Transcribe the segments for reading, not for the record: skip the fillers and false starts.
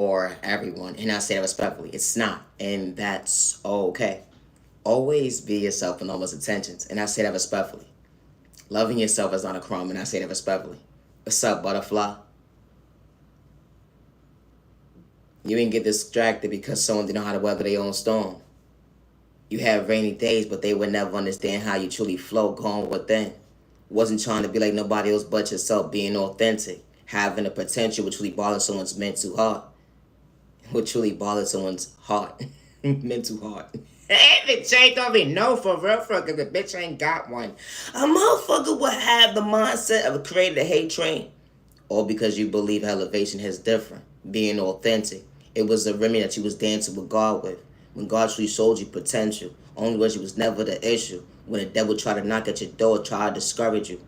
or everyone, and I say that respectfully. It's not, and that's okay. Always be yourself in all those intentions, and I say that respectfully. Loving yourself is not a crime, and I say that respectfully. What's up, butterfly? You didn't get distracted because someone didn't know how to weather their own storm. You have rainy days, but they would never understand how you truly flow going within. Wasn't trying to be like nobody else but yourself, being authentic, having the potential which truly bothers someone's mental heart. What truly bothers someone's heart. Mental heart. If it changed on me, no, for real, because the bitch ain't got one. A motherfucker would have the mindset of creating a hate train. All because you believe elevation is different. Being authentic. It was a remedy that you was dancing with God with. When God truly showed you potential. Only was you was never the issue. When the devil tried to knock at your door, try to discourage you.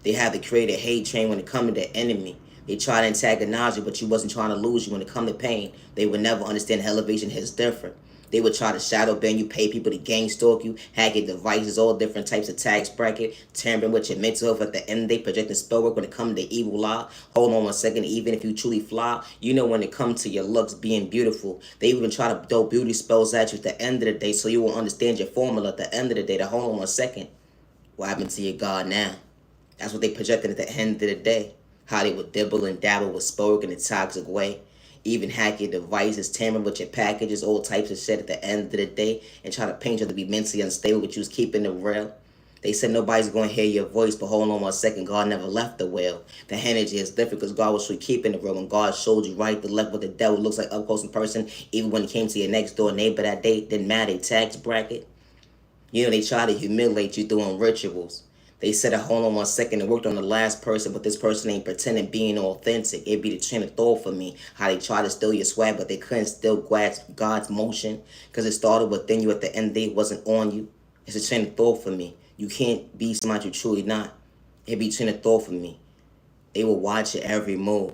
They had to create a hate train when it come to the enemy. They try to antagonize you, but you wasn't trying to lose you. When it come to pain, they would never understand elevation is different. They would try to shadow ban you, pay people to gang stalk you, hack your devices, all different types of tax bracket, tampering with your mental health. At the end, they projecting spell work when it comes to evil eye. Hold on one second, even if you truly fly, you know when it comes to your looks being beautiful, they even try to throw beauty spells at you at the end of the day, so you will understand your formula at the end of the day. To hold on one second, what happened to your God now? That's what they projected at the end of the day. How they would dibble and dabble with spoke in a toxic way. Even hack your devices, tampering with your packages, all types of shit at the end of the day, and try to paint you to be mentally unstable, but you was keeping it real. They said nobody's going to hear your voice, but hold on one second, God never left the well. The energy is different because God was really keeping it real. When God showed you right to left what the devil looks like up close in person, even when he came to your next door neighbor that day, didn't matter, tax bracket. You know, they try to humiliate you doing rituals. They said, hold on one second, and worked on the last person, but this person ain't pretending being authentic. It'd be the train of thought for me. How they try to steal your swag, but they couldn't steal God's motion. Because it started within you at the end of the day, it wasn't on you. It's a train of thought for me. You can't be somebody you truly not. It'd be a train of thought for me. They will watch your every move.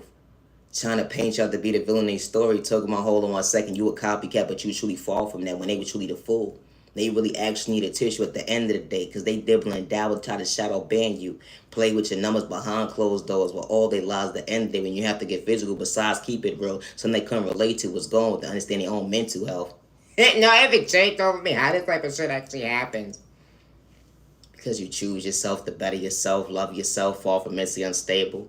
Trying to paint you out to be the villain in their story, talking about hold on one second, you a copycat, but you truly fall from that when they were truly the fool. They really actually need a tissue at the end of the day because they dibble and dabble, try to shadow ban you, play with your numbers behind closed doors with all they lies at the end of the day when you have to get physical besides keep it real. Something they couldn't relate to was going with to understand their own mental health. No, every changed over me. How this type of shit actually happens. Because you choose yourself to better yourself, love yourself, fall from mentally unstable.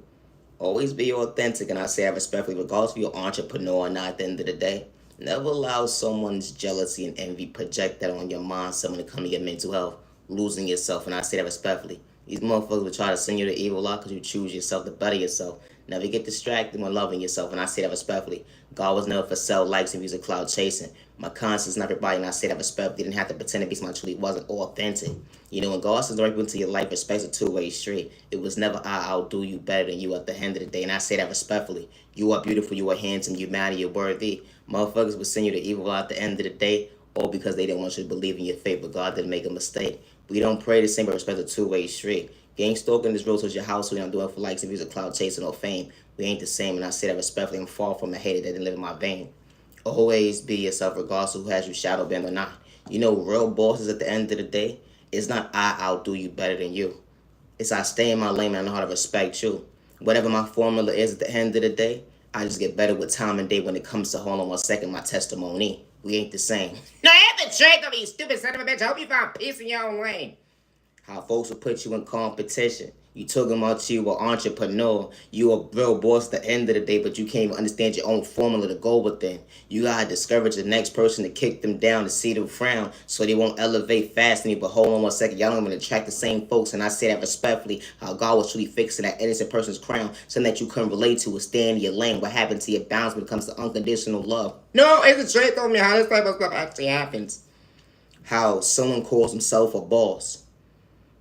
Always be authentic, and I say that respectfully, regardless if you're an entrepreneur or not at the end of the day. Never allow someone's jealousy and envy project that on your mindset when it comes to your mental health, losing yourself, and I say that respectfully. These motherfuckers will try to send you the evil lot because you choose yourself to better yourself. Never get distracted when loving yourself, and I say that respectfully. God was never for sell likes and views of cloud chasing. My conscience not everybody, and I say that respectfully. Didn't have to pretend to be somebody truly wasn't authentic. You know, when God says right into your life, respect's a two-way street. It was never I outdo you better than you at the end of the day, and I say that respectfully. You are beautiful, you are handsome, you matter, you're worthy. Motherfuckers will send you the evil at the end of the day, all because they didn't want you to believe in your faith, but God didn't make a mistake. We don't pray the same, but respect a two-way street. Gang stalking is real towards your house, so we don't do it for likes and views of cloud chasing or fame. We ain't the same, and I say that respectfully. I'm far from a hater that didn't live in my vein. Always be yourself, regardless of who has you shadow banned or not. You know, real bosses at the end of the day, it's not I outdo you better than you. It's I stay in my lane and I know how to respect you. Whatever my formula is at the end of the day, I just get better with time and day when it comes to hold on one second, my testimony. We ain't the same. No, I have to trade on you stupid son of a bitch. I hope you found peace in your own lane. How folks will put you in competition. You talking about you an entrepreneur. You a real boss at the end of the day, but you can't even understand your own formula to go within. You gotta discourage the next person to kick them down to see them frown so they won't elevate fast in you. But hold on one second, y'all don't even attract the same folks. And I say that respectfully, how God was truly fixing that innocent person's crown, something that you couldn't relate to or stay in your lane. What happened to your balance when it comes to unconditional love? No, it's a straight on me how this type of stuff actually happens. How someone calls himself a boss.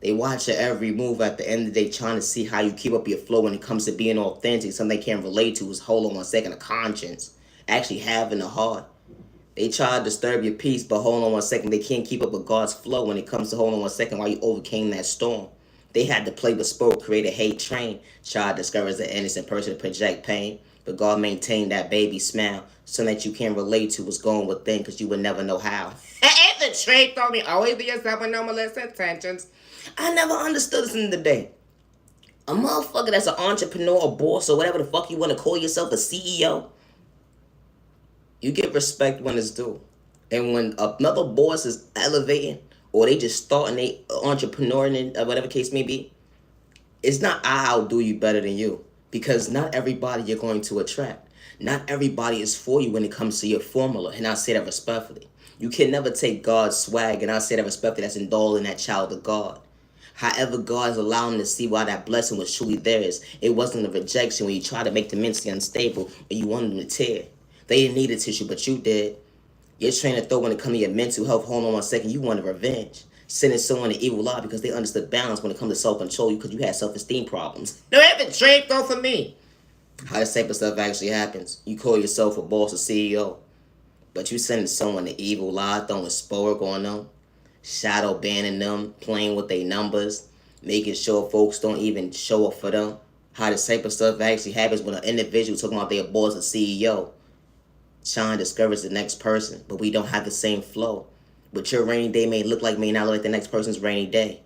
They watch your every move at the end of the day, trying to see how you keep up your flow when it comes to being authentic. Something they can't relate to is hold on one second, a conscience. Actually having a heart. They try to disturb your peace, but hold on one second, they can't keep up with God's flow when it comes to hold on one second while you overcame that storm. They had to play with sport, create a hate train, try to discourage the innocent person to project pain. But God maintained that baby smile so that you can relate to what's going within because you would never know how. It's a trait on me. Always be yourself with no malicious intentions. I never understood this in the day. A motherfucker that's an entrepreneur or boss or whatever the fuck you want to call yourself, a CEO. You get respect when it's due. And when another boss is elevating or they just starting they entrepreneur and whatever case may be, it's not I outdo you better than you. Because not everybody you're going to attract. Not everybody is for you when it comes to your formula. And I say that respectfully. You can never take God's swag, and I say that respectfully, that's indulged in that child of God. However, God is allowing to see why that blessing was truly theirs. It wasn't a rejection when you try to make them mentally unstable or you wanted them to tear. They didn't need a tissue, but you did. Your train of thought when it comes to your mental health, hold on one second, you wanted revenge. Sending someone an evil lie because they understood balance when it comes to self-control because you had self-esteem problems. No, every train thought for me. How this type of stuff actually happens. You call yourself a boss or CEO, but you sending someone an evil lie, throwing spore on them, shadow banning them, playing with their numbers, making sure folks don't even show up for them. How this type of stuff actually happens when an individual talking about their boss or CEO trying to discourage the next person, but we don't have the same flow. What your rainy day may look like may not look like the next person's rainy day.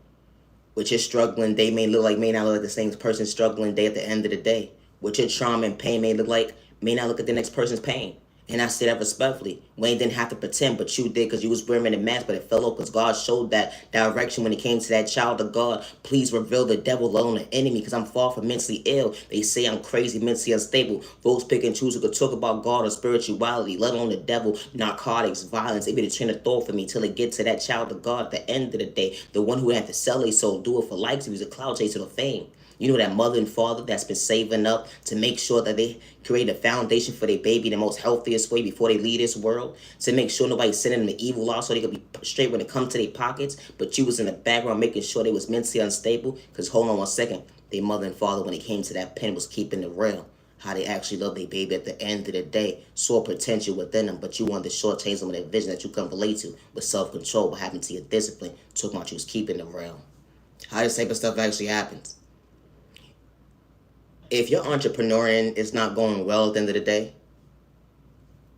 What your struggling day may look like may not look like the same person's struggling day at the end of the day. What your trauma and pain may look like may not look at the next person's pain. And I say that respectfully. Wayne didn't have to pretend, but you did because you was wearing a mask, but it fell off because God showed that direction when it came to that child of God. Please reveal the devil, let alone the enemy, because I'm far from mentally ill. They say I'm crazy, mentally unstable. Folks pick and choose who could talk about God or spirituality, let alone the devil, narcotics, violence. They be the train of thought for me till it get to that child of God at the end of the day. The one who had to sell their soul, do it for likes, he was a cloud chaser of fame. You know that mother and father that's been saving up to make sure that they create a foundation for their baby the most healthiest way before they leave this world, to make sure nobody's sending them the evil law so they could be straight when it comes to their pockets, but you was in the background making sure they was mentally unstable, because hold on one second, their mother and father when it came to that pen was keeping it real. How they actually love their baby at the end of the day, saw potential within them, but you wanted to shortchange them of that vision that you couldn't relate to with self-control, what happened to your discipline, talking about you was keeping it real. How this type of stuff actually happens. If your entrepreneuring is not going well at the end of the day,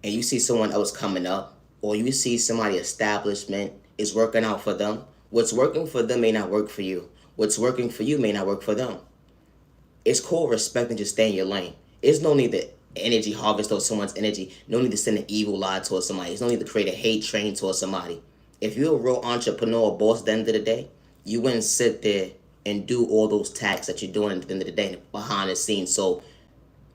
and you see someone else coming up, or you see somebody establishment is working out for them, what's working for them may not work for you. What's working for you may not work for them. It's cool respecting, just stay in your lane. There's no need to energy harvest towards someone's energy. No need to send an evil lie towards somebody. There's no need to create a hate train towards somebody. If you're a real entrepreneur or boss at the end of the day, you wouldn't sit there and do all those tasks that you're doing at the end of the day behind the scenes, so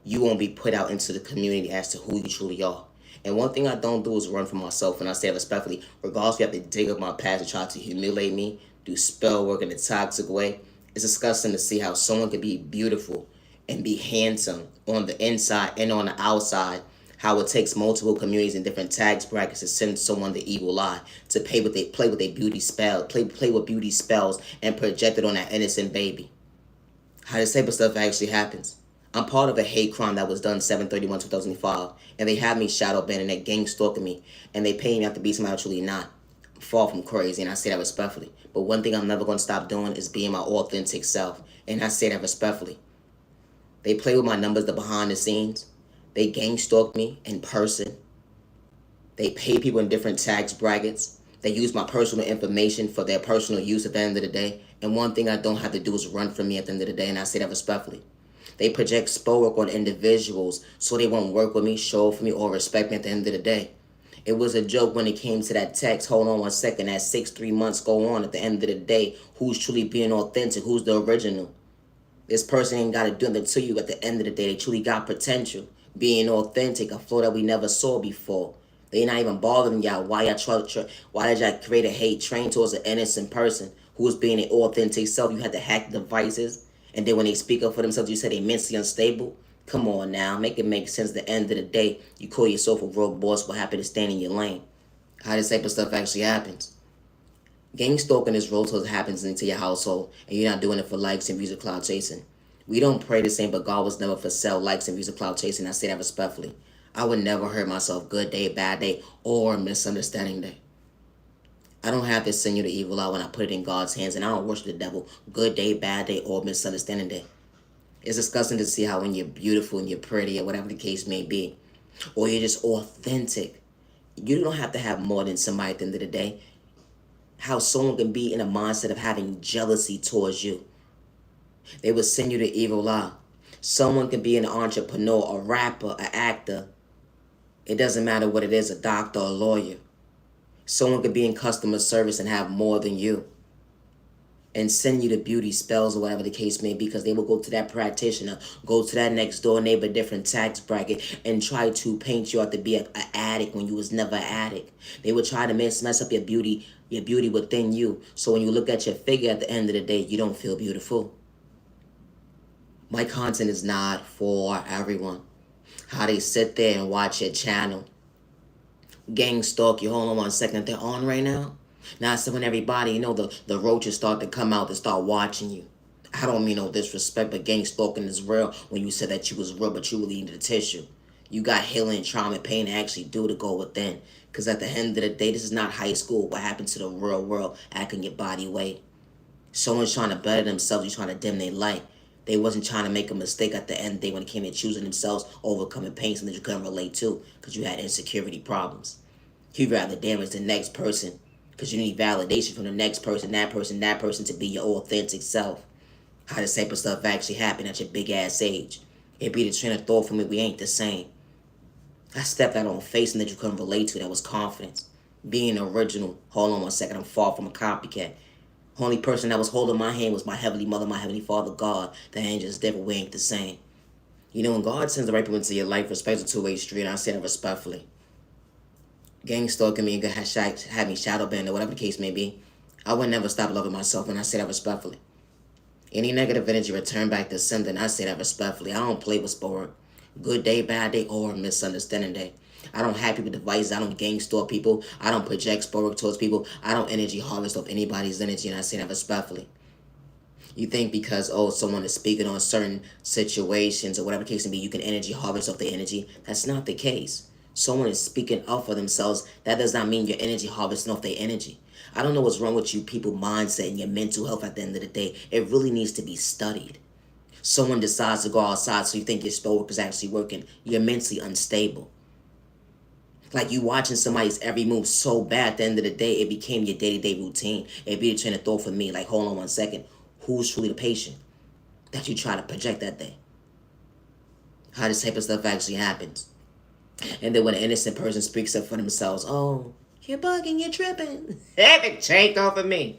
you won't be put out into the community as to who you truly are. And one thing I don't do is run for myself, and I say it respectfully, regardless if you have to dig up my past and try to humiliate me, do spell work in a toxic way. It's disgusting to see how someone can be beautiful and be handsome on the inside and on the outside, how it takes multiple communities and different tax brackets to send someone the evil eye, to play with their beauty spell, play with beauty spells and project it on that innocent baby. How this type of stuff actually happens. I'm part of a hate crime that was done 7/31/2005, and they had me shadow banning, that gang stalking me, and they pay me out to be somebody I'm truly not. I'm far from crazy, and I say that respectfully. But one thing I'm never going to stop doing is being my authentic self, and I say that respectfully. They play with my numbers, the behind the scenes. They gang stalk me in person. They pay people in different tax brackets. They use my personal information for their personal use at the end of the day. And one thing I don't have to do is run from me at the end of the day, and I say that respectfully. They project spell work on individuals so they won't work with me, show up for me, or respect me at the end of the day. It was a joke when it came to that text. Hold on one second. As 3 months go on, at the end of the day, who's truly being authentic? Who's the original? This person ain't got to do nothing to you at the end of the day. They truly got potential. Being authentic, a flow that we never saw before. They not even bothering y'all. Why why did y'all create a hate train towards an innocent person who was being an authentic self? You had to hack devices. And then when they speak up for themselves, you say they mentally unstable. Come on now. Make it make sense at the end of the day. You call yourself a real boss, but happy to stand in your lane. How this type of stuff actually happens. Gang stalking is real till it happens into your household, and you're not doing it for likes and views or cloud chasing. We don't pray the same, but God was never for sell, likes, and views or cloud chasing. I say that respectfully. I would never hurt myself good day, bad day, or misunderstanding day. I don't have to send you the evil out when I put it in God's hands, and I don't worship the devil good day, bad day, or misunderstanding day. It's disgusting to see how when you're beautiful and you're pretty or whatever the case may be, or you're just authentic, you don't have to have more than somebody at the end of the day. How someone can be in a mindset of having jealousy towards you. They will send you the evil eye. Someone can be an entrepreneur, a rapper, an actor, It doesn't matter what it is, a doctor or a lawyer. Someone could be in customer service and have more than you and send you the beauty spells or whatever the case may be, because they will go to that practitioner, go to that next door neighbor, different tax bracket, and try to paint you out to be an addict when you was never an addict. They would try to mess up your beauty within you. So when you look at your figure at the end of the day, you don't feel beautiful. My content is not for everyone. How they sit there and watch your channel, gang stalk you. Hold on one second, they're on right now. Now, so when everybody, the roaches start to come out to start watching you. I don't mean no disrespect, but gang stalking is real. When you said that you was real, but you really needed a tissue. You got healing, trauma, pain to actually do to go within. Because at the end of the day, this is not high school. What happened to the real world? Acting your body weight. Someone's trying to better themselves. You're trying to dim their light. They wasn't trying to make a mistake at the end of the day when it came to choosing themselves, overcoming pain, something that you couldn't relate to because you had insecurity problems. You'd rather damage the next person because you need validation from the next person, that person to be your authentic self. How this type of stuff actually happened at your big ass age. It be the train of thought for me, we ain't the same. I stepped out on face that you couldn't relate to, that was confidence. Being original. Hold on one second, I'm far from a copycat. Only person that was holding my hand was my heavenly mother, my heavenly father, God. The angels, devil, we ain't the same. When God sends the right people into your life, respect's a two-way street, and I say that respectfully. Gang stalking me and had me shadow banned or whatever the case may be, I would never stop loving myself, and I say that respectfully. Any negative energy return back to sender, and I say that respectfully. I don't play with sport. Good day, bad day, or misunderstanding day. I don't have people devices. I don't gang stalk people. I don't project sport towards people. I don't energy harvest off anybody's energy, and I say that respectfully. You think because, someone is speaking on certain situations or whatever the case may be, you can energy harvest off the energy. That's not the case. Someone is speaking up for themselves. That does not mean your energy harvesting off their energy. I don't know what's wrong with you people mindset and your mental health at the end of the day. It really needs to be studied. Someone decides to go outside so you think your spell work is actually working. You're mentally unstable. Like you watching somebody's every move so bad, at the end of the day, it became your day-to-day routine. It be a train of thought for me. Like, hold on one second. Who's truly the patient that you try to project that day? How this type of stuff actually happens. And then when an innocent person speaks up for themselves, oh, you're bugging, you're tripping. Epic take off of me.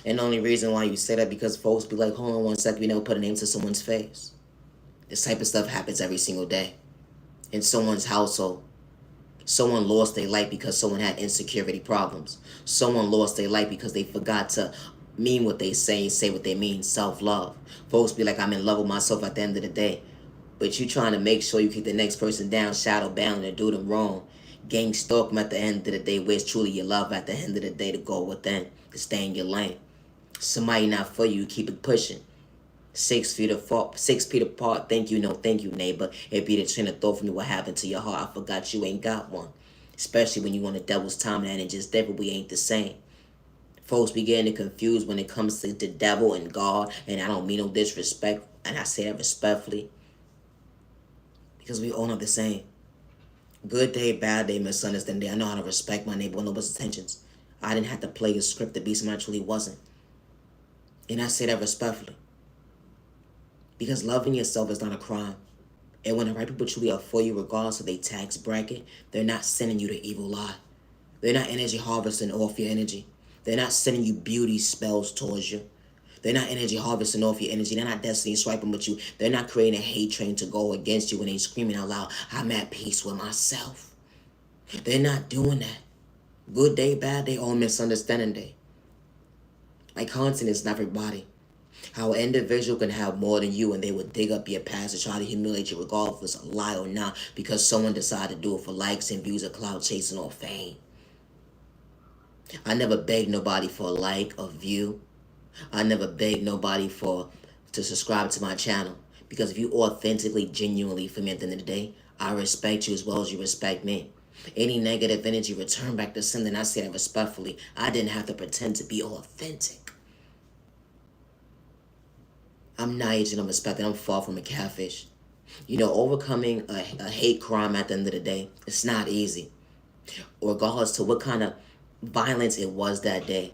And the only reason why you say that because folks be like, hold on one second, we never put a name to someone's face. This type of stuff happens every single day. In someone's household. Someone lost their life because someone had insecurity problems. Someone lost their life because they forgot to mean what they say what they mean, self-love. Folks be like, I'm in love with myself at the end of the day. But you trying to make sure you keep the next person down, shadow bound, and do them wrong. Gang stalk them at the end of the day. Where's truly your love at the end of the day to go within, to stay in your lane. Somebody not for you, keep it pushing. 6 feet apart. Thank you, no thank you, neighbor. It be the train of thought for me. What happened to your heart? I forgot you ain't got one. Especially when you want the devil's time and it just devil, we ain't the same. Folks be getting confused when it comes to the devil and God, and I don't mean no disrespect, and I say that respectfully. Because we all know the same. Good day, bad day, misunderstanding day. I know how to respect my neighbor with nobody's intentions. I didn't have to play a script to be somebody I truly wasn't. And I say that respectfully. Because loving yourself is not a crime. And when the right people truly are for you, regardless of their tax bracket, they're not sending you the evil lie. They're not energy harvesting off your energy. They're not sending you beauty spells towards you. They're not energy harvesting off your energy. They're not destiny swiping with you. They're not creating a hate train to go against you when they're screaming out loud, I'm at peace with myself. They're not doing that. Good day, bad day, or misunderstanding day. My content is not everybody. How an individual can have more than you and they would dig up your past to try to humiliate you regardless if it's a lie or not because someone decided to do it for likes and views or clout chasing or fame. I never begged nobody for a like or view. I never begged nobody to subscribe to my channel. Because if you authentically, genuinely for me at the end of the day, I respect you as well as you respect me. Any negative energy return back to sender, and I say that respectfully. I didn't have to pretend to be authentic. I'm nice and I'm respected. I'm far from a catfish. Overcoming a hate crime at the end of the day, it's not easy. Regardless to what kind of violence it was that day.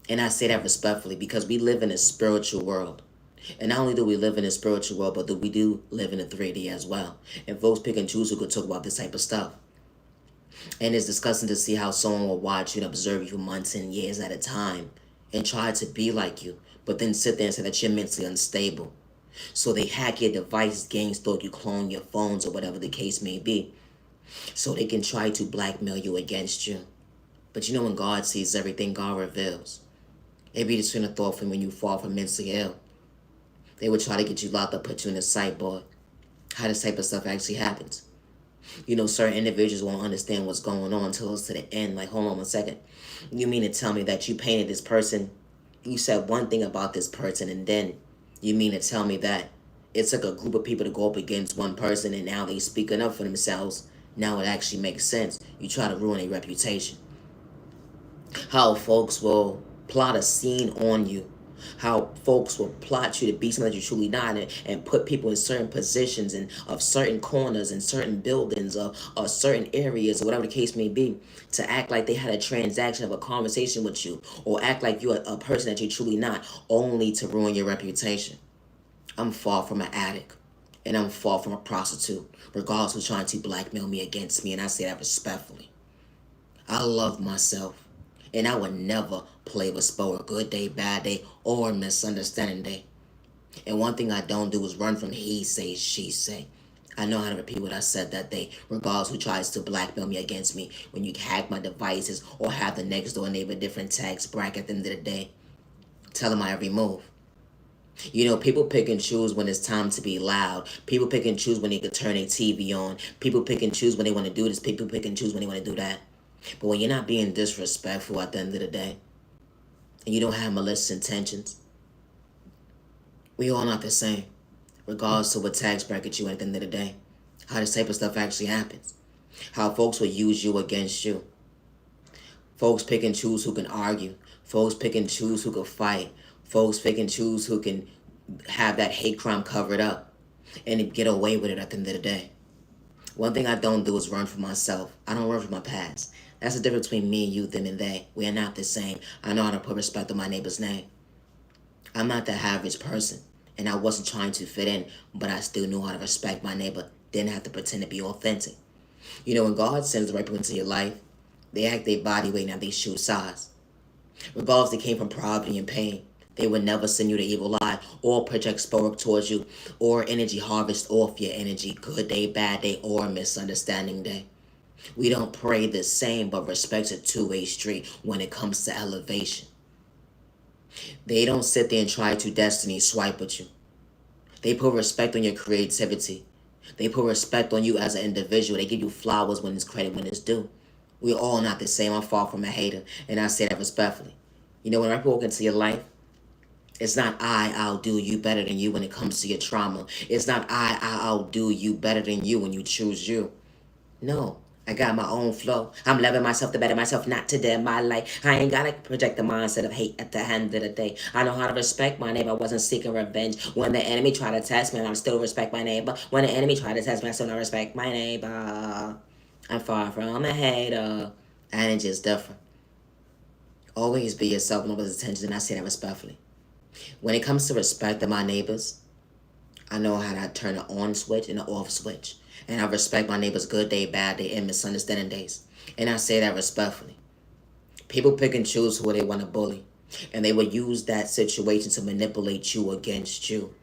And I say that respectfully because we live in a spiritual world. And not only do we live in a spiritual world, but we do live in a 3D as well. And folks pick and choose who could talk about this type of stuff. And it's disgusting to see how someone will watch you and observe you months and years at a time and try to be like you, but then sit there and say that you're mentally unstable. So they hack your devices, gang stalk you, clone your phones, or whatever the case may be, so they can try to blackmail you against you. But you know, when God sees everything, God reveals. It be the train of thought from when you fall from mentally ill. They would try to get you locked up, put you in a psych board. How this type of stuff actually happens. You know, certain individuals won't understand what's going on until it's to the end. Like, hold on 1 second. You mean to tell me that you painted this person, you said one thing about this person, and then you mean to tell me that it took a group of people to go up against one person and now they speaking up for themselves? Now it actually makes sense. You try to ruin a reputation. How folks will plot a scene on you. How folks will plot you to be something that you're truly not, and put people in certain positions and of certain corners and certain buildings or certain areas or whatever the case may be, to act like they had a transaction of a conversation with you, or act like you're a person that you're truly not, only to ruin your reputation. I'm far from an addict, and I'm far from a prostitute, regardless who's trying to blackmail me against me, and I say that respectfully. I love myself. And I would never play with sport, good day, bad day, or misunderstanding day. And one thing I don't do is run from he say, she say. I know how to repeat what I said that day, regardless who tries to blackmail me against me. When you hack my devices or have the next door neighbor different tax bracket at the end of the day, tell them my every move. You know, people pick and choose when it's time to be loud. People pick and choose when they can turn their TV on. People pick and choose when they want to do this. People pick and choose when they want to do that. But when you're not being disrespectful at the end of the day, and you don't have malicious intentions, we all not the same, regardless of what tax bracket you at the end of the day. How this type of stuff actually happens. How folks will use you against you. Folks pick and choose who can argue. Folks pick and choose who can fight. Folks pick and choose who can have that hate crime covered up and get away with it at the end of the day. One thing I don't do is run from myself. I don't run from my past. That's the difference between me and you, them and they. We are not the same. I know how to put respect on my neighbor's name. I'm not the average person, and I wasn't trying to fit in, but I still knew how to respect my neighbor. Didn't have to pretend to be authentic. You know, when God sends the right people into your life, they act their body weight, not their shoe size. Regardless, they came from poverty and pain. They would never send you the evil eye or project sport towards you or energy harvest off your energy, good day, bad day, or misunderstanding day. We don't pray the same, but respect's a two-way street when it comes to elevation. They don't sit there and try to destiny swipe with you. They put respect on your creativity. They put respect on you as an individual. They give you flowers when it's credit, when it's due. We're all not the same. I'm far from a hater, and I say that respectfully. You know, when I walk into your life, it's not I'll do you better than you when it comes to your trauma. It's not I'll do you better than you when you choose you. No, I got my own flow. I'm loving myself to better myself, not to dead my life. I ain't gotta project the mindset of hate at the end of the day. I know how to respect my neighbor. I wasn't seeking revenge. When the enemy tried to test me, I still respect my neighbor. When the enemy tried to test me, I still don't respect my neighbor. I'm far from a hater. Energy is different. Always be yourself, nobody's attention, and I say that respectfully. When it comes to respecting my neighbors, I know how to turn an on switch and an off switch. And I respect my neighbors' good day, bad day, and misunderstanding days. And I say that respectfully. People pick and choose who they want to bully. And they will use that situation to manipulate you against you.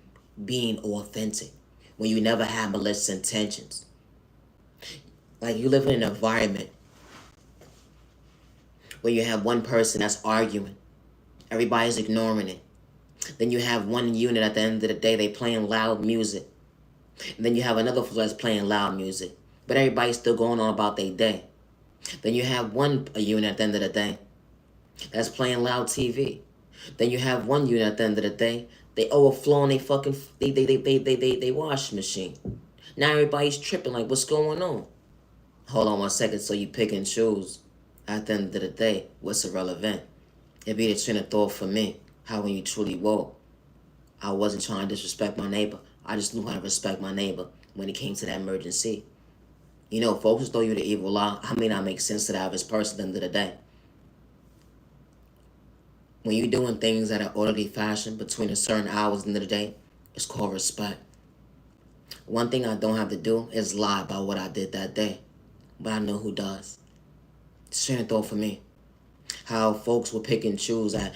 Being authentic. When you never have malicious intentions. Like you live in an environment where you have one person that's arguing. Everybody's ignoring it. Then you have one unit at the end of the day, they playing loud music. And then you have another floor that's playing loud music. But everybody's still going on about their day. Then you have one unit at the end of the day that's playing loud TV. Then you have one unit at the end of the day, they overflowing they fucking they wash machine. Now everybody's tripping like, what's going on? Hold on 1 second. So you pick and choose. At the end of the day, what's irrelevant? It be the train of thought for me. How when you truly woke, I wasn't trying to disrespect my neighbor. I just knew how to respect my neighbor when it came to that emergency. You know, folks throw you the evil eye. I may not make sense to the average person at the end of the day. When you're doing things at an orderly fashion between a certain hours at the end of the day, it's called respect. One thing I don't have to do is lie about what I did that day, but I know who does. It's train of thought for me. How folks will pick and choose at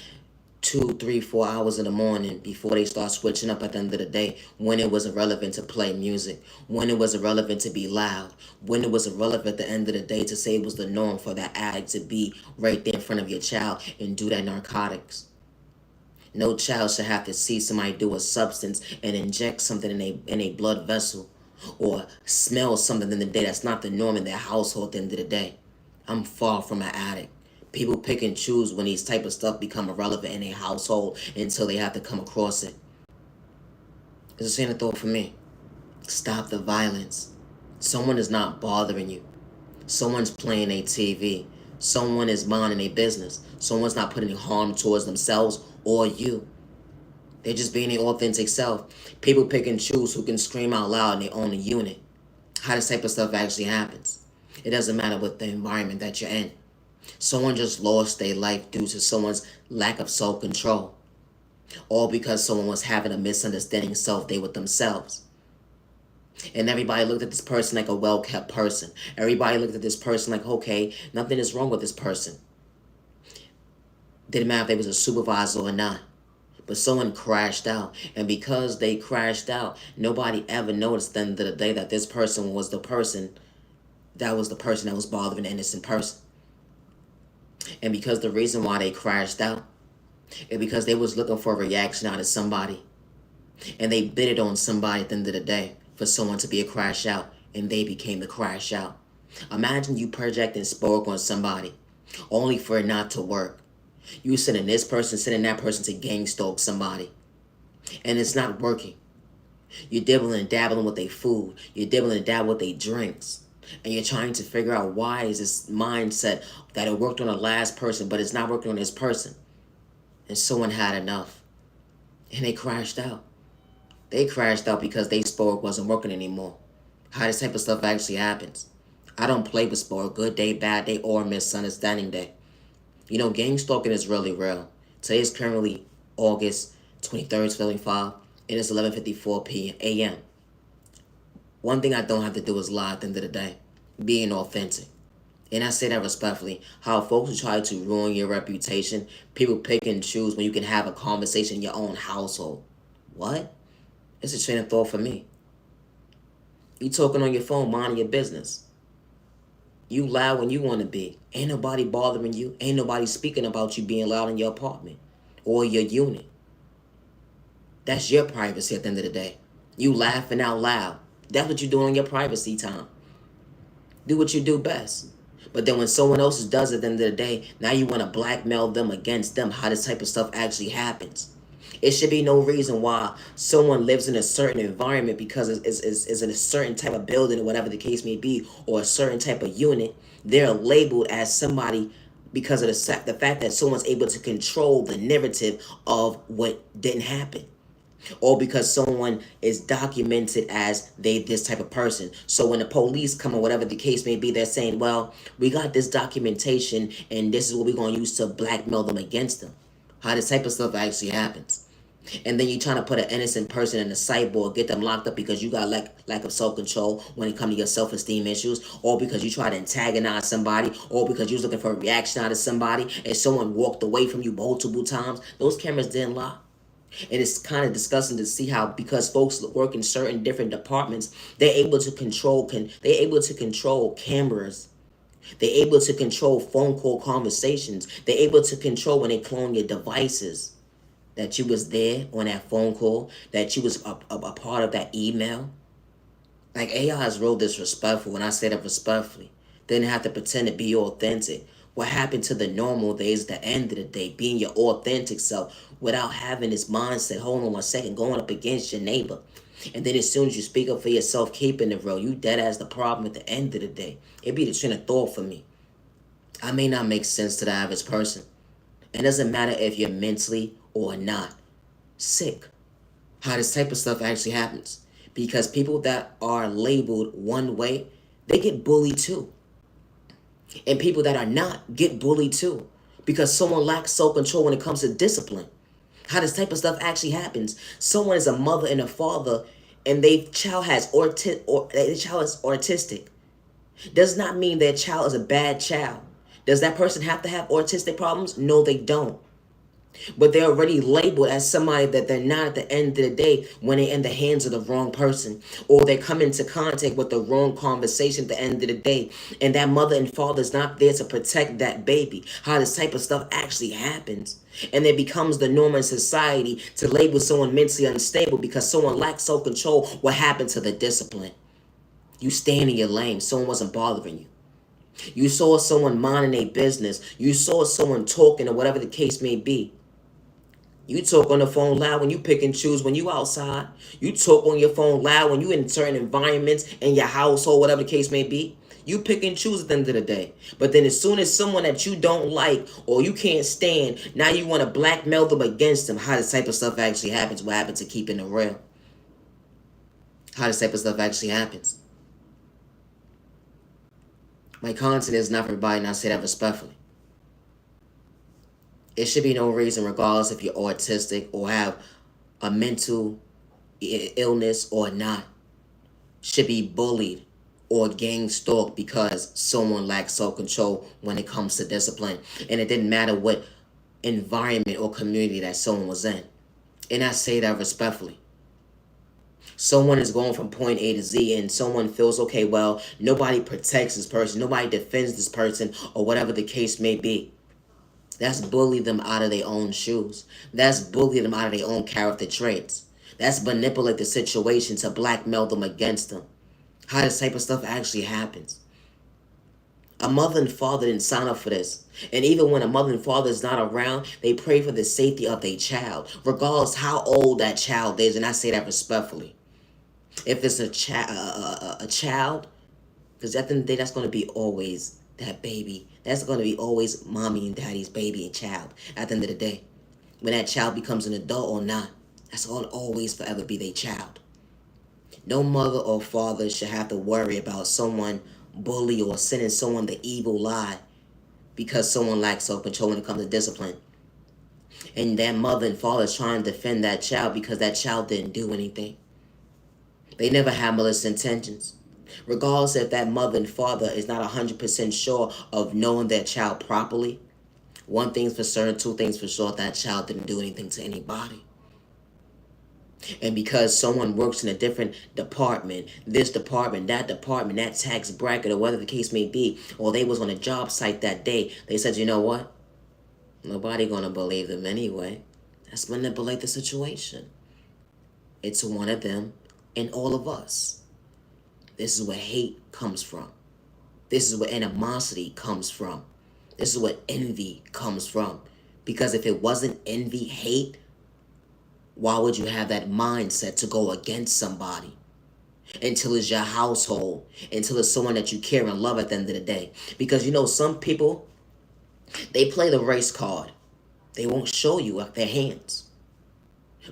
2, 3, 4 hours in the morning before they start switching up at the end of the day, when it was irrelevant to play music, when it was irrelevant to be loud, when it was irrelevant at the end of the day to say it was the norm for that addict to be right there in front of your child and do that narcotics. No child should have to see somebody do a substance and inject something in a blood vessel or smell something in the day that's not the norm in their household at the end of the day. I'm far from an addict. People pick and choose when these type of stuff become irrelevant in a household until they have to come across it. It's a chain of thought for me. Stop the violence. Someone is not bothering you. Someone's playing a TV. Someone is minding a business. Someone's not putting harm towards themselves or you. They're just being their authentic self. People pick and choose who can scream out loud in their own unit. How this type of stuff actually happens. It doesn't matter what the environment that you're in. Someone just lost their life due to someone's lack of self-control. All because someone was having a misunderstanding self-day with themselves. And everybody looked at this person like a well-kept person. Everybody looked at this person like, okay, nothing is wrong with this person. Didn't matter if they was a supervisor or not. But someone crashed out. And because they crashed out, nobody ever noticed at the end of the day that this person was the person that was bothering an innocent person. And because the reason why they crashed out is because they was looking for a reaction out of somebody. And they bid it on somebody at the end of the day for someone to be a crash out. And they became the crash out. Imagine you projecting Spork on somebody only for it not to work. You sending this person, sending that person to gang stalk somebody. And it's not working. You're dibbling and dabbling with their food. You're dibbling and dabbling with their drinks. And you're trying to figure out why is this mindset that it worked on the last person, but it's not working on this person. And someone had enough. And they crashed out. They crashed out because they Spork wasn't working anymore. How this type of stuff actually happens. I don't play with Spork, good day, bad day, or misunderstanding day. You know, gang stalking is really real. Today is currently August 23rd, 2025, and it's 11:54 a.m. One thing I don't have to do is lie at the end of the day. Being authentic. And I say that respectfully. How folks who try to ruin your reputation, people pick and choose when you can have a conversation in your own household. What? It's a train of thought for me. You talking on your phone, minding your business. You loud when you want to be. Ain't nobody bothering you. Ain't nobody speaking about you being loud in your apartment or your unit. That's your privacy at the end of the day. You laughing out loud. That's what you do on your privacy time. Do what you do best. But then when someone else does it at the end of the day, now you want to blackmail them against them. How this type of stuff actually happens. It should be no reason why someone lives in a certain environment because it's in a certain type of building or whatever the case may be, or a certain type of unit. They're labeled as somebody because of the fact that someone's able to control the narrative of what didn't happen. Or because someone is documented as this type of person. So when the police come or whatever the case may be, they're saying, well, we got this documentation and this is what we're going to use to blackmail them against them. How this type of stuff actually happens. And then you're trying to put an innocent person in a cyborg, get them locked up because you got lack of self-control when it comes to your self-esteem issues, or because you try to antagonize somebody, or because you was looking for a reaction out of somebody and someone walked away from you multiple times. Those cameras didn't lock. And it's kind of disgusting to see how, because folks work in certain different departments, they're able to control cameras. They're able to control phone call conversations. They're able to control when they clone your devices. That you was there on that phone call. That you was a part of that email. Like, AI is real disrespectful. When I say that respectfully, they didn't have to pretend to be authentic. What happened to the normal days at the end of the day? Being your authentic self without having this mindset. Hold on 1 second. Going up against your neighbor. And then as soon as you speak up for yourself, keeping it real, you dead as the problem at the end of the day. It be the train of thought for me. I may not make sense to the average person. It doesn't matter if you're mentally or not sick. How this type of stuff actually happens. Because people that are labeled one way, they get bullied too. And people that are not get bullied too. because someone lacks self-control when it comes to discipline. How this type of stuff actually happens. Someone is a mother and a father, and their child their child is autistic. Does not mean their child is a bad child. Does that person have to have autistic problems? No, they don't. But they're already labeled as somebody that they're not at the end of the day when they're in the hands of the wrong person, or they come into contact with the wrong conversation at the end of the day, and that mother and father is not there to protect that baby. How this type of stuff actually happens. And it becomes the norm in society to label someone mentally unstable because someone lacks self-control. What happened to the discipline? You stand in your lane. Someone wasn't bothering you. You saw someone minding a business. You saw someone talking or whatever the case may be. You talk on the phone loud when you pick and choose when you outside. You talk on your phone loud when you in certain environments in your household, whatever the case may be. You pick and choose at the end of the day. But then as soon as someone that you don't like or you can't stand, now you want to blackmail them against them. How this type of stuff actually happens. What happens to keeping it real? How this type of stuff actually happens. My content is not for everybody, and I say that respectfully. It should be no reason, regardless if you're autistic or have a mental illness or not, should be bullied or gang stalked because someone lacks self-control when it comes to discipline. And it didn't matter what environment or community that someone was in. And I say that respectfully. Someone is going from point A to Z and someone feels, okay, well, nobody protects this person, nobody defends this person, or whatever the case may be. That's bully them out of their own shoes. That's bully them out of their own character traits. That's manipulate the situation to blackmail them against them. How this type of stuff actually happens. A mother and father didn't sign up for this. And even when a mother and father is not around, they pray for the safety of their child, regardless how old that child is. And I say that respectfully. If it's a child, because at the end of the day, that's going to be always that baby. That's going to be always mommy and daddy's baby and child at the end of the day. When that child becomes an adult or not, that's going to always forever be their child. No mother or father should have to worry about someone bully or sending someone the evil lie because someone lacks self-control when it comes to discipline. And that mother and father is trying to defend that child because that child didn't do anything. They never had malicious intentions. Regardless if that mother and father is not 100% sure of knowing their child properly, one thing's for certain, two things for sure, that child didn't do anything to anybody. And because someone works in a different department, this department, that tax bracket, or whatever the case may be, or they was on a job site that day, they said, you know what? Nobody gonna believe them anyway. Let's manipulate the situation. It's one of them and all of us. This is where hate comes from. This is where animosity comes from. This is where envy comes from. Because if it wasn't envy, hate, why would you have that mindset to go against somebody? Until it's your household, until it's someone that you care and love at the end of the day. Because you know, some people, they play the race card. They won't show you their hands.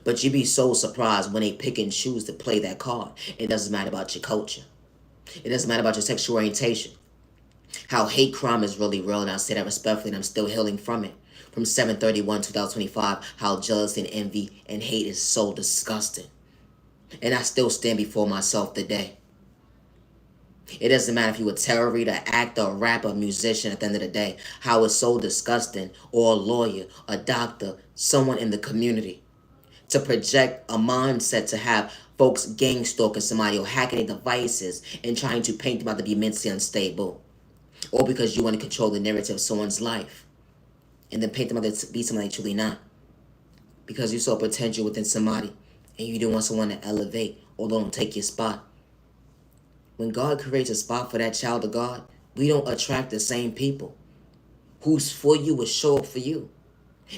But you'd be so surprised when they pick and choose to play that card. It doesn't matter about your culture. It doesn't matter about your sexual orientation. How hate crime is really real, and I say that respectfully, and I'm still healing from it. From 7/31/2025, how jealousy and envy and hate is so disgusting. And I still stand before myself today. It doesn't matter if you're a tarot reader, actor, a rapper, a musician at the end of the day. How it's so disgusting, or a lawyer, a doctor, someone in the community. To project a mindset to have folks gang stalking somebody or hacking their devices and trying to paint them out to be mentally unstable. Or because you want to control the narrative of someone's life. And then paint them out to be somebody truly not. Because you saw potential within somebody and you don't want someone to elevate or don't take your spot. When God creates a spot for that child of God, we don't attract the same people. Who's for you will show up for you.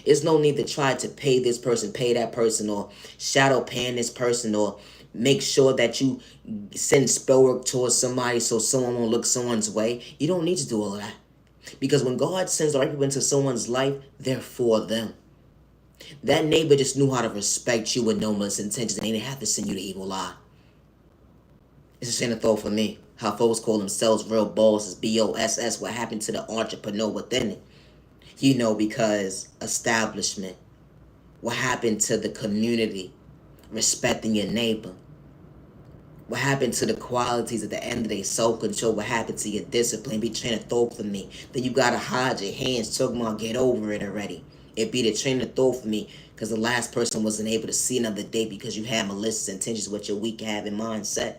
There's no need to try to pay this person, pay that person, or shadow pan this person, or make sure that you send spell work towards somebody so someone won't look someone's way. You don't need to do all of that. Because when God sends the right people into someone's life, they're for them. That neighbor just knew how to respect you with no malicious intentions, and they didn't have to send you the evil lie. It's a shame of thought for me. How folks call themselves real bosses, BOSS. What happened to the entrepreneur within it? You know, because establishment. What happened to the community? Respecting your neighbor. What happened to the qualities at the end of the day? Self-control. What happened to your discipline? Be trying to throw for me. Then you gotta hide your hands. Talking about get over it already. It be the train to throw for me because the last person wasn't able to see another day because you had malicious intentions with your weak having mindset.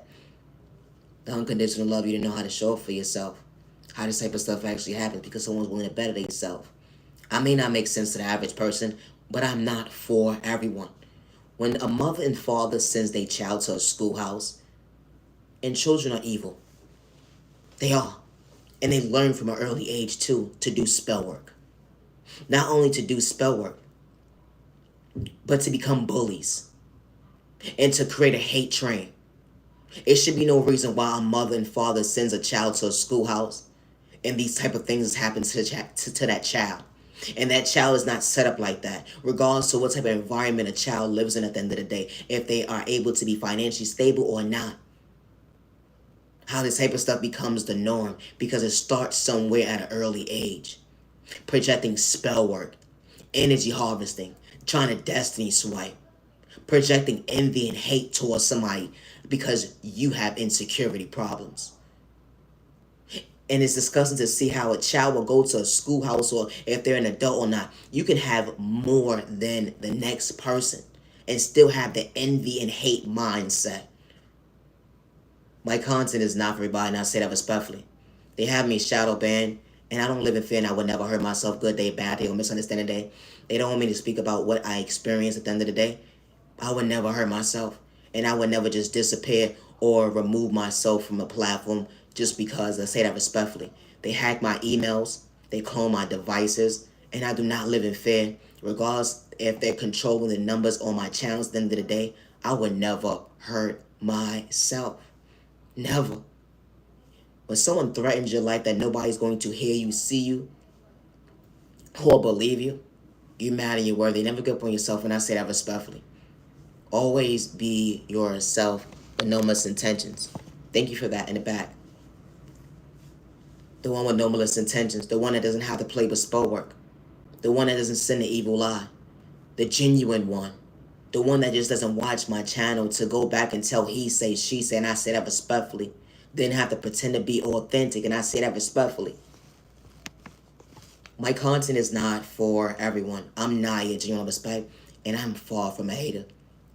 The unconditional love, you didn't know how to show up for yourself. How this type of stuff actually happens because someone's willing to better themselves. I may not make sense to the average person, but I'm not for everyone. When a mother and father sends their child to a schoolhouse, and children are evil. They are. And they learn from an early age too to do spell work. Not only to do spell work, but to become bullies and to create a hate train. It should be no reason why a mother and father sends a child to a schoolhouse and these type of things happen to that child. And that child is not set up like that, regardless of what type of environment a child lives in at the end of the day, if they are able to be financially stable or not. How this type of stuff becomes the norm because it starts somewhere at an early age. Projecting spell work, energy harvesting, trying to destiny swipe, projecting envy and hate towards somebody because you have insecurity problems. And it's disgusting to see how a child will go to a schoolhouse, or if they're an adult or not, you can have more than the next person and still have the envy and hate mindset. My content is not for everybody, and I say that respectfully. They have me shadow banned, and I don't live in fear, and I would never hurt myself good day, bad day, or misunderstanding day. They don't want me to speak about what I experienced at the end of the day. I would never hurt myself, and I would never just disappear or remove myself from a platform just because. I say that respectfully. They hack my emails, they clone my devices, and I do not live in fear. Regardless if they're controlling the numbers on my channels at the end of the day, I would never hurt myself. Never. When someone threatens your life that nobody's going to hear you, see you, or believe you, you're mad and you're worthy. Never give up on yourself, and I say that respectfully. Always be yourself with no misintentions. Thank you for that in the back. The one with no malicious intentions. The one that doesn't have to play with spell work. The one that doesn't send the evil lie. The genuine one. The one that just doesn't watch my channel to go back and tell he say, she say, and I say that respectfully. Didn't have to pretend to be authentic, and I say that respectfully. My content is not for everyone. I'm Naya, genuine respect, and I'm far from a hater.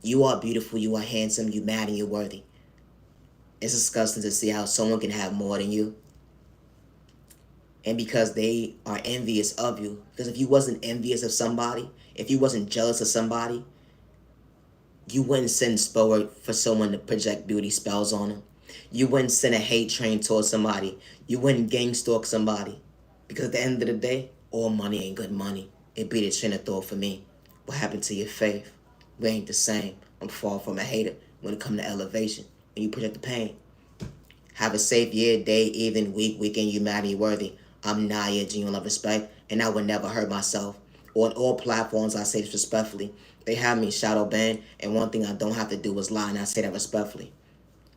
You are beautiful, you are handsome, you mad, and you're worthy. It's disgusting to see how someone can have more than you. And because they are envious of you. Because if you wasn't envious of somebody, if you wasn't jealous of somebody, you wouldn't send spell work for someone to project beauty spells on them. You wouldn't send a hate train towards somebody. You wouldn't gang stalk somebody. Because at the end of the day, all money ain't good money. It be the train of thought for me. What happened to your faith? We ain't the same. I'm far from a hater when it comes to elevation. And you project the pain. Have a safe year, day, evening, week, weekend. You mad and you worthy. I'm Naya, genuine love, respect, and I would never hurt myself. On all platforms, I say this respectfully. They have me shadow banned, and one thing I don't have to do is lie, and I say that respectfully.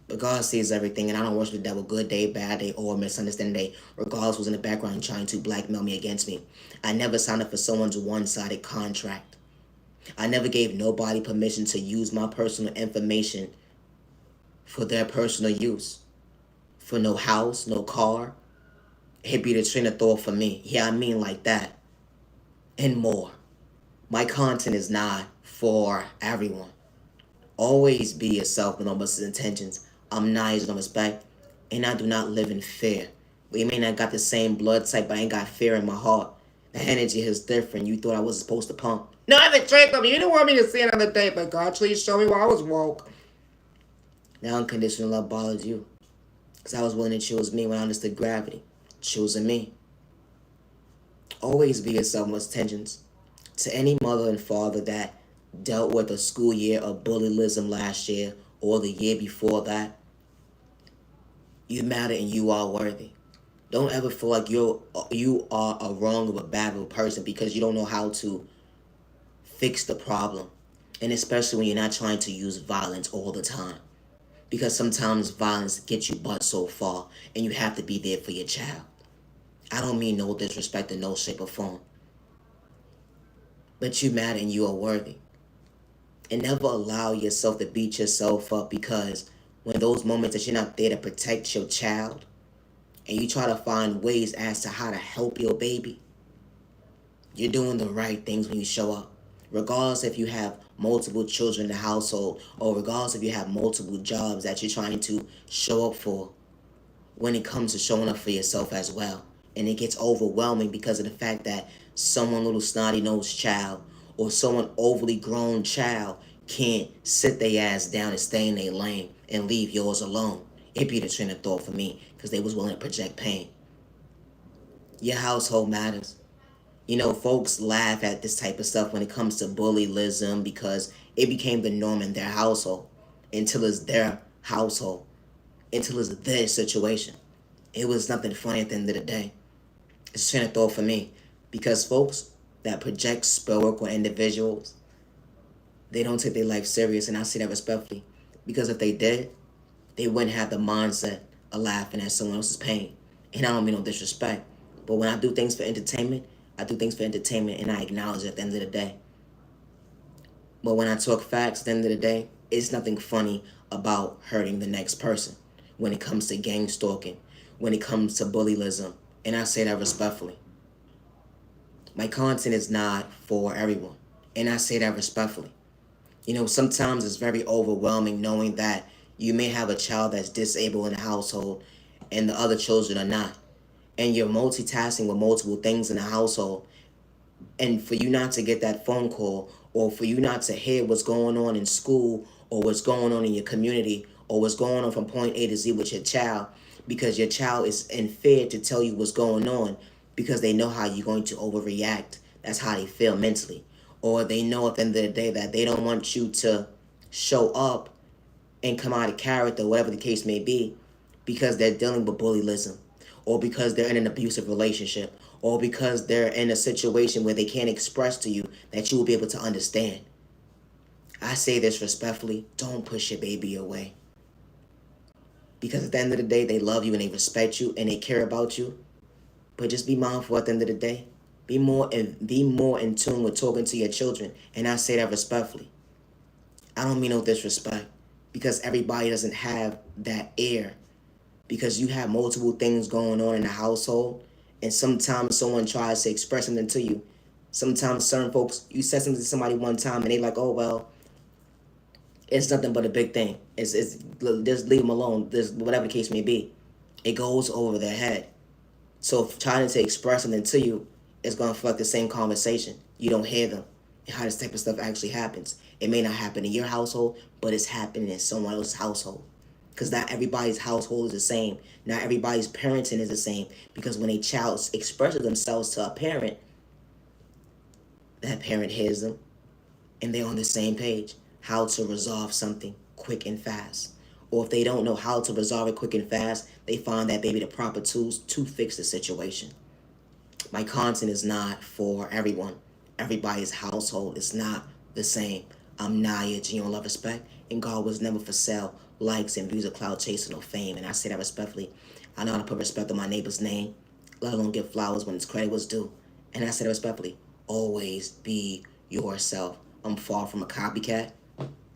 But God sees everything, and I don't worship the devil good day, bad day, or misunderstanding day. Regardless who's in the background trying to blackmail me against me. I never signed up for someone's one-sided contract. I never gave nobody permission to use my personal information for their personal use. For no house, no car. It be the train of thought for me. Yeah, I mean like that. And more. My content is not for everyone. Always be yourself with no malicious intentions. I'm nice, no respect, and I do not live in fear. We may not got the same blood type, but I ain't got fear in my heart. The energy is different. You thought I wasn't supposed to pump. No, I haven't tricked them. You didn't want me to see another day, but God, please show me why I was woke. Now unconditional love bothers you. Because I was willing to choose me when I understood gravity. Choosing me. Always be yourself with intentions. To any mother and father that dealt with a school year of bullyism last year or the year before that, you matter and you are worthy. Don't ever feel like you are a wrong or a bad of a person because you don't know how to fix the problem. And especially when you're not trying to use violence all the time. Because sometimes violence gets you but so far, and you have to be there for your child. I don't mean no disrespect in no shape or form. but you matter and you are worthy. And never allow yourself to beat yourself up, because when those moments that you're not there to protect your child and you try to find ways as to how to help your baby, you're doing the right things when you show up. Regardless if you have multiple children in the household, or regardless if you have multiple jobs that you're trying to show up for, when it comes to showing up for yourself as well. And it gets overwhelming because of the fact that someone little snotty nosed child or someone overly grown child can't sit their ass down and stay in their lane and leave yours alone. It'd be the train of thought for me, because they was willing to project pain. Your household matters. You know, folks laugh at this type of stuff when it comes to bullyism, because it became the norm in their household until it's their household, until it's their situation. It was nothing funny at the end of the day. It's a train of thought for me, because folks that project spell work on individuals, they don't take their life serious, and I say that respectfully, because if they did, they wouldn't have the mindset of laughing at someone else's pain. And I don't mean no disrespect, but when I do things for entertainment, I do things for entertainment, and I acknowledge it at the end of the day. But when I talk facts at the end of the day, it's nothing funny about hurting the next person when it comes to gang stalking, when it comes to bullyism, and I say that respectfully. My content is not for everyone, and I say that respectfully. You know, sometimes it's very overwhelming knowing that you may have a child that's disabled in the household and the other children are not. And you're multitasking with multiple things in the household. And for you not to get that phone call, or for you not to hear what's going on in school, or what's going on in your community, or what's going on from point A to Z with your child, because your child is in fear to tell you what's going on, because they know how you're going to overreact. That's how they feel mentally. Or they know at the end of the day that they don't want you to show up and come out of character, whatever the case may be, because they're dealing with bullyism, or because they're in an abusive relationship, or because they're in a situation where they can't express to you that you will be able to understand. I say this respectfully, don't push your baby away. Because at the end of the day, they love you and they respect you and they care about you. But just be mindful at the end of the day. Be more in tune with talking to your children. And I say that respectfully. I don't mean no disrespect, because everybody doesn't have that air, because you have multiple things going on in the household, and sometimes someone tries to express something to you. Sometimes certain folks, you said something to somebody one time and they like, oh well, it's nothing but a big thing. It's just leave them alone. This, whatever the case may be, it goes over their head. So if trying to express something to you is going to reflect the same conversation, you don't hear them. How this type of stuff actually happens. It may not happen in your household, but it's happening in someone else's household. Because not everybody's household is the same. Not everybody's parenting is the same. Because when a child expresses themselves to a parent, that parent hears them and they're on the same page. How to resolve something quick and fast. Or if they don't know how to resolve it quick and fast, they find that baby the proper tools to fix the situation. My content is not for everyone. Everybody's household is not the same. I'm Naya, genuine love, respect, and God was never for sale, likes, and views of cloud chasing or fame. And I say that respectfully. I know how to put respect on my neighbor's name, let alone give flowers when its credit was due. And I say that respectfully. Always be yourself. I'm far from a copycat.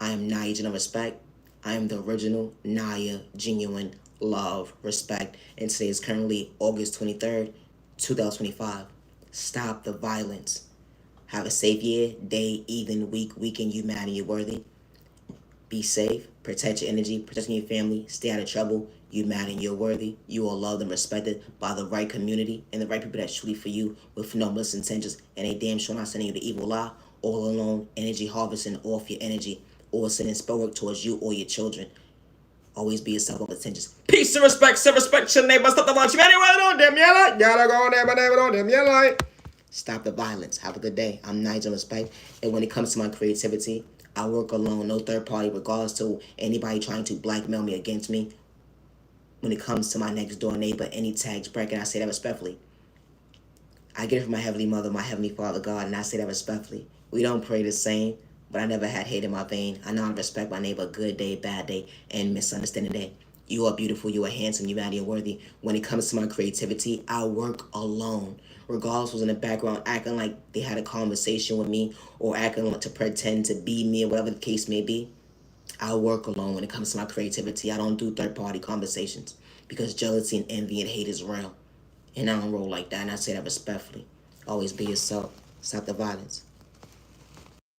I am Naya, genuine respect. I am the original Naya, genuine love, respect. And today is currently August 23rd, 2025. Stop the violence. Have a safe year, day, evening, week, weekend. You matter, you're worthy. Be safe. Protect your energy. Protecting your family. Stay out of trouble. You matter, you're worthy. You are loved and respected by the right community and the right people that's truly for you with no malicious intentions. And they damn sure not sending you the evil eye. All alone, energy harvesting off your energy, or sending spell work towards you or your children. Always be yourself with intentions. Peace and respect. Respect your neighbor. Stop the violence. You anywhere on them yellow. Gotta go on there, but never on them yellow. Stop the violence. Have a good day. I'm Nigel Respect. And when it comes to my creativity, I work alone, no third party, regardless to anybody trying to blackmail me against me. When it comes to my next door neighbor, any tags breaking, I say that respectfully. I get it from my Heavenly Mother, my Heavenly Father, God, and I say that respectfully. We don't pray the same, but I never had hate in my vein. I know how to respect my neighbor, good day, bad day, and misunderstanding day. You are beautiful, you are handsome, you are worthy. When it comes to my creativity, I work alone. Regardless who's in the background acting like they had a conversation with me or acting like to pretend to be me or whatever the case may be, I work alone when it comes to my creativity. I don't do third party conversations because jealousy and envy and hate is real. And I don't roll like that, and I say that respectfully. Always be yourself. Stop the violence.